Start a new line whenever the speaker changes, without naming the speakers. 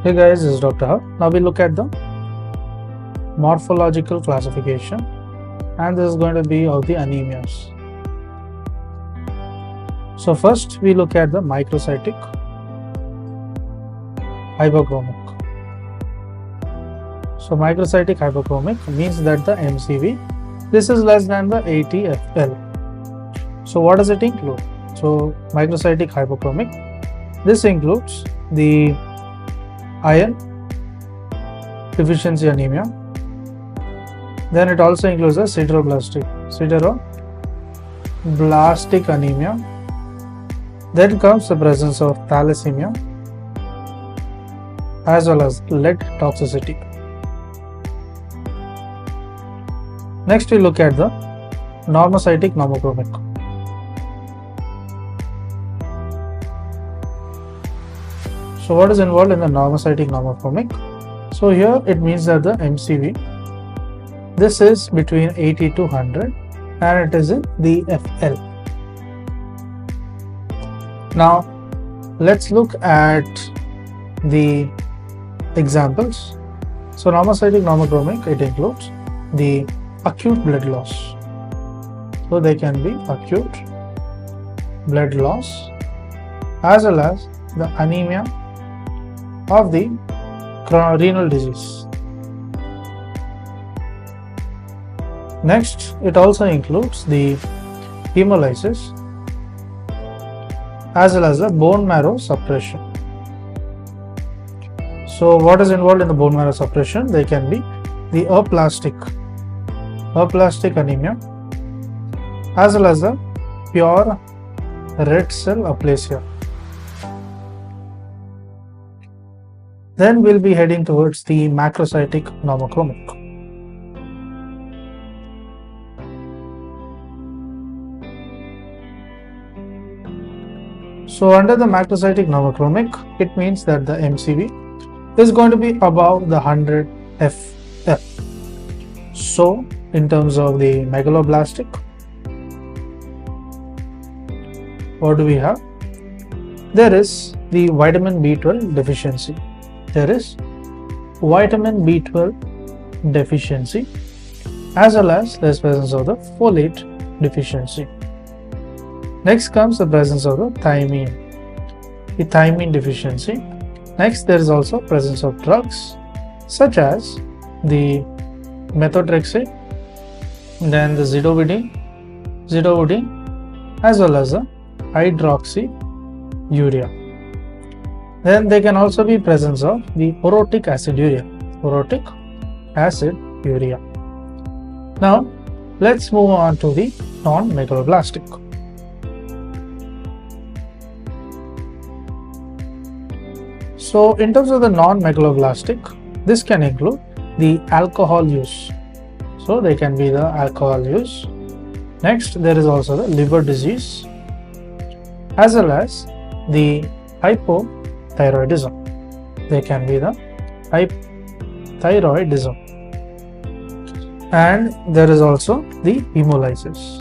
Hey guys, this is Dr. Hub. Now we look at the morphological classification, and this is going to be of the anemias. So first we look at the microcytic hypochromic. So microcytic hypochromic means that the MCV, this is less than the 80 FL. So what does it include? So microcytic hypochromic, this includes the iron deficiency anemia. Then it also includes the sideroblastic anemia. Then comes the presence of thalassemia as well as lead toxicity. Next we look at the normocytic normochromic. So what is involved in the normocytic normochromic? So here it means that the MCV, this is between 80 to 100 and it is in the FL. Now let's look at the examples. So normocytic normochromic, it includes the acute blood loss. So they can be acute blood loss as well as the anemia of the renal disease. Next, it also includes the hemolysis as well as the bone marrow suppression. So what is involved in the bone marrow suppression? They can be the aplastic anemia as well as the pure red cell aplasia. Then we'll be heading towards the macrocytic normochromic. So under the macrocytic normochromic, it means that the MCV is going to be above the 100 FF. So in terms of the megaloblastic, what do we have? There is the vitamin B12 deficiency. There is vitamin B12 deficiency as well as the presence of the folate deficiency. Next comes the presence of the thiamine deficiency. Next, there is also presence of drugs such as the methotrexate, then the zidovudine as well as the hydroxyurea. Then there can also be presence of the orotic aciduria. Now let's move on to the non-megaloblastic. So in terms of the non-megaloblastic, this can include the alcohol use. So they can be the alcohol use. Next, there is also the liver disease as well as the hypothyroidism. They can be the hypothyroidism. And there is also the hemolysis.